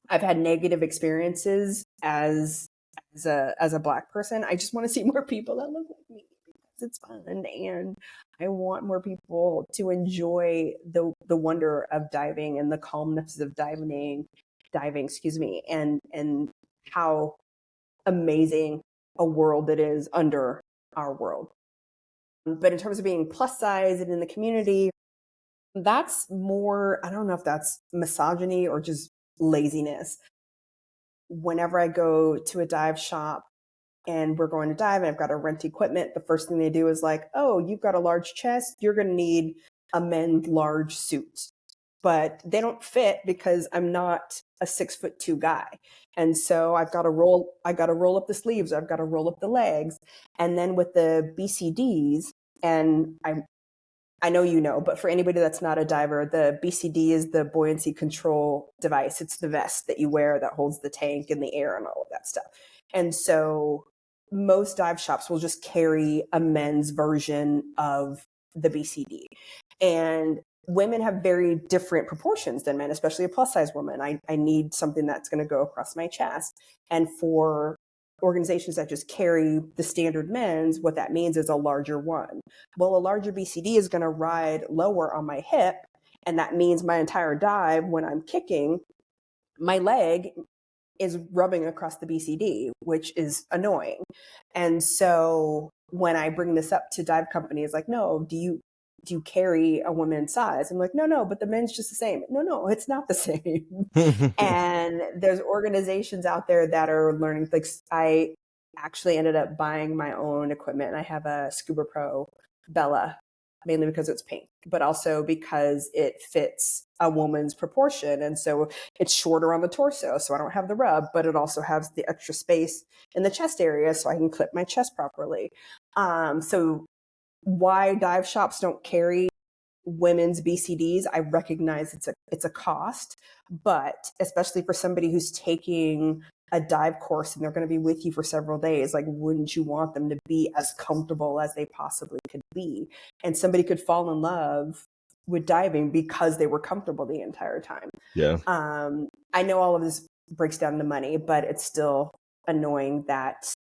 I've had negative experiences as a Black person. I just want to see more people that look like me because it's fun, and I want more people to enjoy the wonder of diving and the calmness of diving, excuse me, and how amazing a world it is under our world. But in terms of being plus size and in the community, that's more, I don't know if that's misogyny or just laziness. Whenever I go to a dive shop and we're going to dive and I've got to rent equipment, the first thing they do is like, oh, you've got a large chest, you're going to need a men's large suit. But they don't fit because I'm not a 6'2" guy. And so I got to roll up the sleeves, I've got to roll up the legs. And then with the BCDs, and I know you know, but for anybody that's not a diver, the BCD is the buoyancy control device. It's the vest that you wear that holds the tank and the air and all of that stuff. And so most dive shops will just carry a men's version of the BCD. And women have very different proportions than men, especially a plus size woman. I need something that's going to go across my chest. And for organizations that just carry the standard men's, what that means is a larger one. Well, a larger BCD is going to ride lower on my hip. And that means my entire dive, when I'm kicking, my leg is rubbing across the BCD, which is annoying. And so when I bring this up to dive companies, like, no, do you carry a woman's size? I'm like, no, but the men's just the same. No, it's not the same. And there's organizations out there that are learning. Like, I actually ended up buying my own equipment. I have a Scuba Pro Bella, mainly because it's pink, but also because it fits a woman's proportion. And so it's shorter on the torso, so I don't have the rub, but it also has the extra space in the chest area so I can clip my chest properly. So why dive shops don't carry women's BCDs, I recognize it's a cost, but especially for somebody who's taking a dive course and they're going to be with you for several days, like, wouldn't you want them to be as comfortable as they possibly could be? And somebody could fall in love with diving because they were comfortable the entire time. Yeah. I know all of this breaks down to money, but it's still annoying that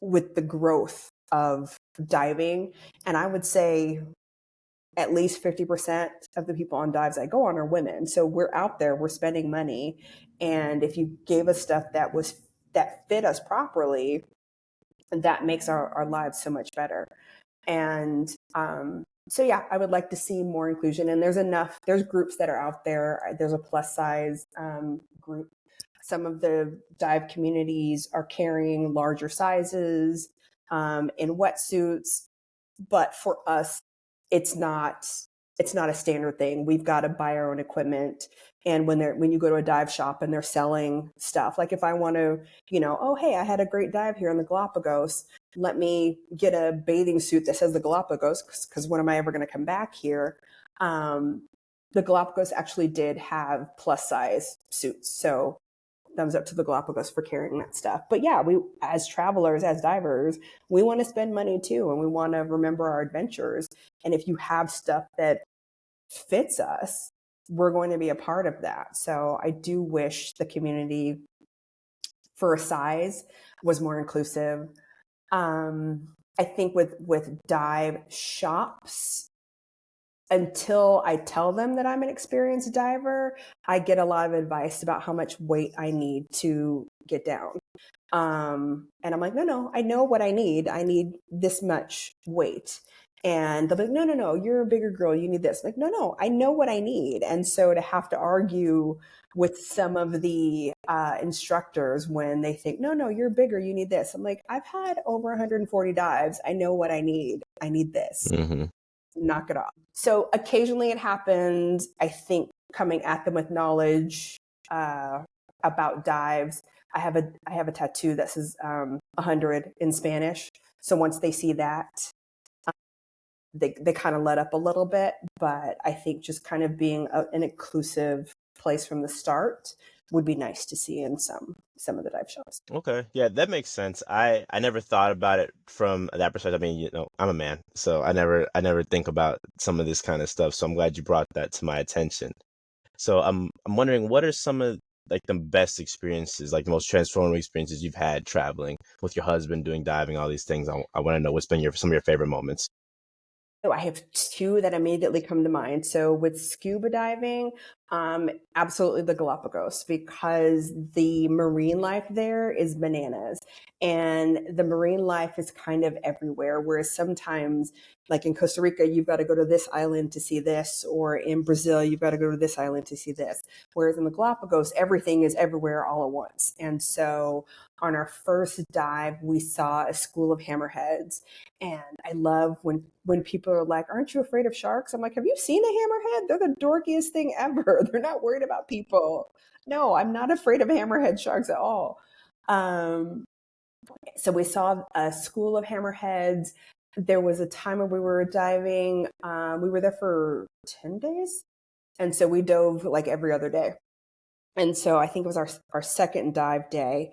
with the growth of diving, and I would say at least 50% of the people on dives I go on are women. So we're out there, we're spending money. And if you gave us stuff that fit us properly, that makes our lives so much better. And so yeah, I would like to see more inclusion. And there's groups that are out there. There's a plus size group. Some of the dive communities are carrying larger sizes in wetsuits. But for us, it's not it's not a standard thing. We've got to buy our own equipment. And when you go to a dive shop and they're selling stuff, like if I want to, oh, hey, I had a great dive here in the Galapagos. Let me get a bathing suit that says the Galapagos, because when am I ever going to come back here? The Galapagos actually did have plus size suits. So thumbs up to the Galapagos for carrying that stuff. But yeah, we, as travelers, as divers, we want to spend money too, and we want to remember our adventures. And if you have stuff that fits us, we're going to be a part of that. So I do wish the community for a size was more inclusive. I think with dive shops, until I tell them that I'm an experienced diver, I get a lot of advice about how much weight I need to get down. And I'm like, no, I know what I need. I need this much weight. And they'll be like, no, you're a bigger girl. You need this. I'm like, no, I know what I need. And so to have to argue with some of the instructors when they think, no, you're bigger. You need this. I'm like, I've had over 140 dives. I know what I need. I need this. Mm-hmm. Knock it off. So occasionally it happens, I think, coming at them with knowledge about dives. I have a tattoo that says 100 in Spanish. So once they see that, they kind of let up a little bit. But I think just kind of being an inclusive place from the start would be nice to see in some of the dive shops. Okay. Yeah, that makes sense. I never thought about it from that perspective. I mean, I'm a man, so I never think about some of this kind of stuff. So I'm glad you brought that to my attention. So I'm wondering, what are some of like the best experiences, like the most transformative experiences you've had traveling with your husband, doing diving, all these things. I want to know what's been some of your favorite moments. So I have two that immediately come to mind. So with scuba diving, absolutely the Galapagos, because the marine life there is bananas. And the marine life is kind of everywhere. Whereas sometimes, like in Costa Rica, you've got to go to this island to see this, or in Brazil, you've got to go to this island to see this. Whereas in the Galapagos, everything is everywhere all at once. And so on our first dive, we saw a school of hammerheads. And I love when people are like, "Aren't you afraid of sharks?" I'm like, "Have you seen a hammerhead? They're the dorkiest thing ever. They're not worried about people." No, I'm not afraid of hammerhead sharks at all. Um, so we saw a school of hammerheads. There was a time when we were diving. We were there for 10 days. And so we dove like every other day. And so I think it was our second dive day.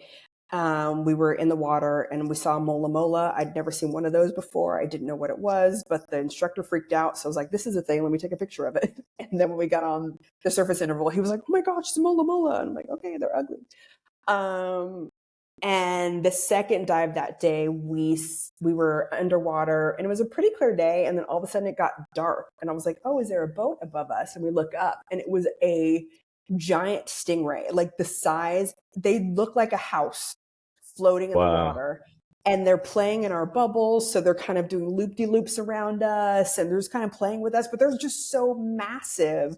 We were in the water and we saw mola mola. I'd never seen one of those before. I didn't know what it was, but the instructor freaked out. So I was like, this is a thing. Let me take a picture of it. And then when we got on the surface interval, he was like, oh my gosh, it's a mola mola. And I'm like, okay, they're ugly. And the second dive that day, we were underwater and it was a pretty clear day. And then all of a sudden it got dark. And I was like, oh, is there a boat above us? And we look up and it was a giant stingray, like the size, they look like a house floating in the Wow. water. And they're playing in our bubbles. So they're kind of doing loop-de-loops around us and they're just kind of playing with us, but they're just so massive.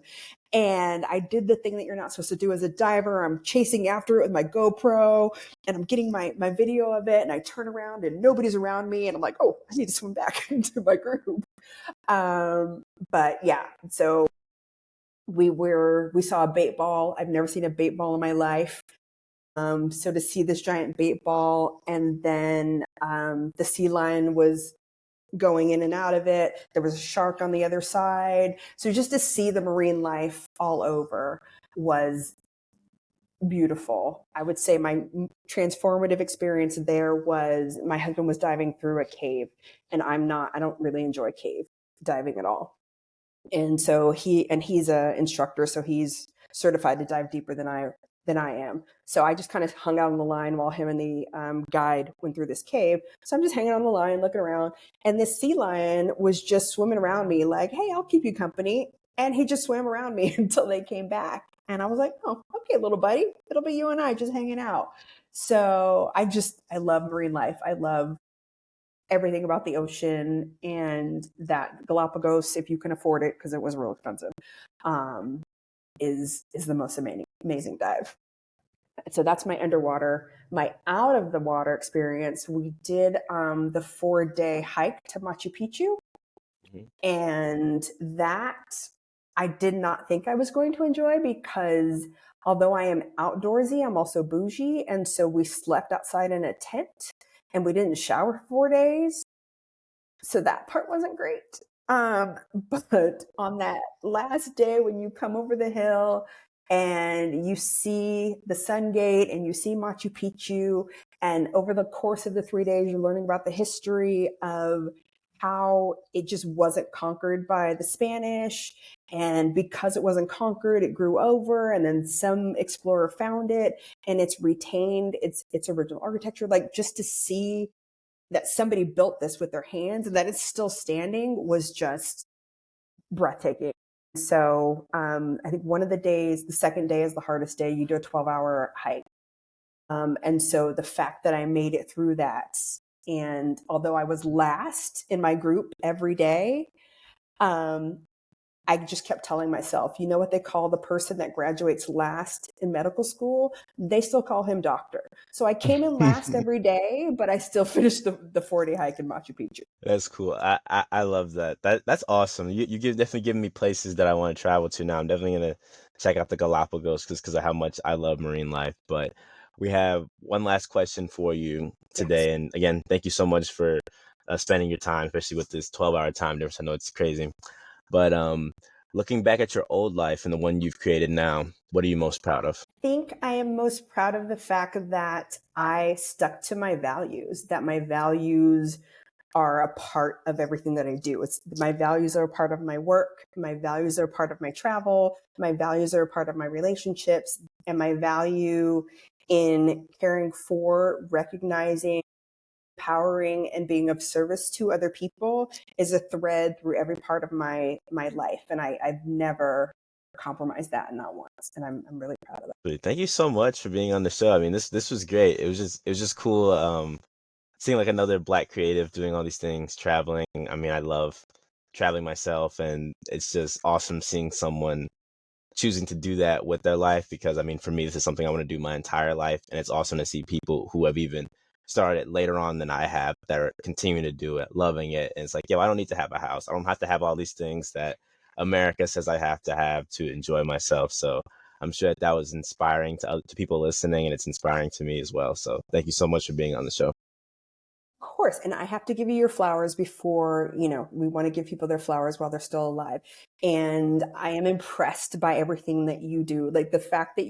And I did the thing that you're not supposed to do as a diver. I'm chasing after it with my GoPro and I'm getting my video of it. And I turn around and nobody's around me. And I'm like, oh, I need to swim back into my group. But yeah, so we saw a bait ball. I've never seen a bait ball in my life. So to see this giant bait ball and then the sea lion was going in and out of it. There was a shark on the other side. So just to see the marine life all over was beautiful. I would say my transformative experience there was my husband was diving through a cave and I don't really enjoy cave diving at all. And so he's a instructor, so he's certified to dive deeper than I am. So I just kind of hung out on the line while him and the guide went through this cave. So I'm just hanging on the line, looking around, and this sea lion was just swimming around me, like, "Hey, I'll keep you company." And he just swam around me until they came back, and I was like, "Oh, okay, little buddy, it'll be you and I just hanging out." So I love marine life. I love everything about the ocean, and that Galapagos, if you can afford it, because it was real expensive, is the most amazing dive. So that's my underwater. My out of the water experience, we did the 4-day hike to Machu Picchu. And that I did not think I was going to enjoy because although I am outdoorsy, I'm also bougie. And so we slept outside in a tent and we didn't shower for 4 days. So that part wasn't great. But on that last day, when you come over the hill and you see the Sun Gate and you see Machu Picchu, and over the course of the 3 days, you're learning about the history of how it just wasn't conquered by the Spanish. And because it wasn't conquered, it grew over, and then some explorer found it, and it's retained its original architecture. Like, just to see that somebody built this with their hands and that it's still standing was just breathtaking. So I think one of the days, the second day is the hardest day. You do a 12-hour hike. And so the fact that I made it through that, and although I was last in my group every day, um, I just kept telling myself, you know what they call the person that graduates last in medical school? They still call him doctor. So I came in last every day, but I still finished the 4-day hike in Machu Picchu. That's cool. I love that. That's awesome. Definitely giving me places that I want to travel to now. I'm definitely gonna check out the Galapagos because of how much I love marine life. But we have one last question for you Yes. today, and again, thank you so much for spending your time, especially with this 12-hour time difference. I know it's crazy, but looking back at your old life and the one you've created now, what are you most proud of? I think I am most proud of the fact that I stuck to my values, that my values are a part of everything that I do. It's my values are a part of my work, my values are a part of my travel, my values are a part of my relationships, and my value in caring for, recognizing, empowering, and being of service to other people is a thread through every part of my life. And I've never compromised that, not once. And I'm really proud of that. Thank you so much for being on the show. I mean, this was great. It was just cool. Seeing like another black creative doing all these things, traveling. I mean, I love traveling myself, and it's just awesome seeing someone choosing to do that with their life because I mean, for me, this is something I want to do my entire life, and it's awesome to see people who have even started later on than I have that are continuing to do it, loving it. And it's like, yo, I don't need to have a house. I don't have to have all these things that America says I have to enjoy myself. So I'm sure that was inspiring to people listening, and it's inspiring to me as well. So thank you so much for being on the show. Of course. And I have to give you your flowers before, we want to give people their flowers while they're still alive. And I am impressed by everything that you do. Like the fact that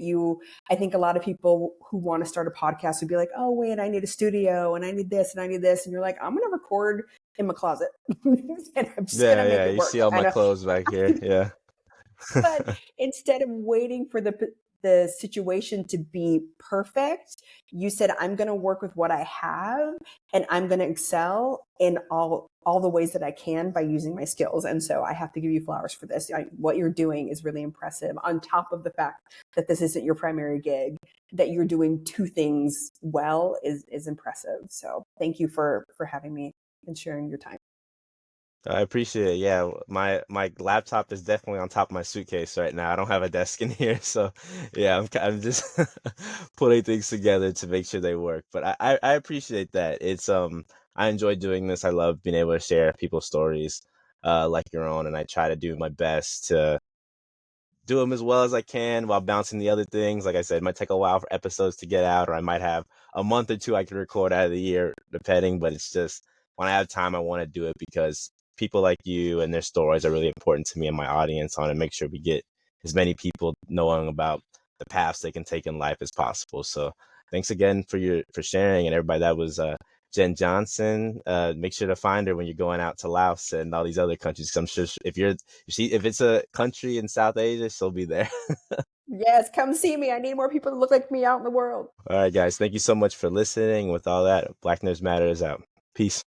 I think a lot of people who want to start a podcast would be like, oh, wait, I need a studio and I need this and I need this. And you're like, I'm going to record in my closet and I'm just going Yeah, to make yeah. it You work. see all my I know. clothes back here. Yeah. But instead of waiting for the situation to be perfect, you said, I'm going to work with what I have and I'm going to excel in all the ways that I can by using my skills. And so I have to give you flowers for this. What you're doing is really impressive, on top of the fact that this isn't your primary gig. That you're doing two things well is impressive. So thank you for having me and sharing your time. I appreciate it. Yeah, my laptop is definitely on top of my suitcase right now. I don't have a desk in here, so yeah, I'm just putting things together to make sure they work. But I appreciate that. I enjoy doing this. I love being able to share people's stories, like your own, and I try to do my best to do them as well as I can while bouncing the other things. Like I said, it might take a while for episodes to get out, or I might have a month or two I can record out of the year, depending. But it's just when I have time, I want to do it because people like you and their stories are really important to me and my audience. I want to make sure we get as many people knowing about the paths they can take in life as possible. So thanks again for sharing, and everybody. That was Jen Johnson. Make sure to find her when you're going out to Laos and all these other countries. 'Cause I'm sure if it's a country in South Asia, she'll be there. Yes, come see me. I need more people to look like me out in the world. All right, guys. Thank you so much for listening. With all that, Black Nurse Matter is out. Peace.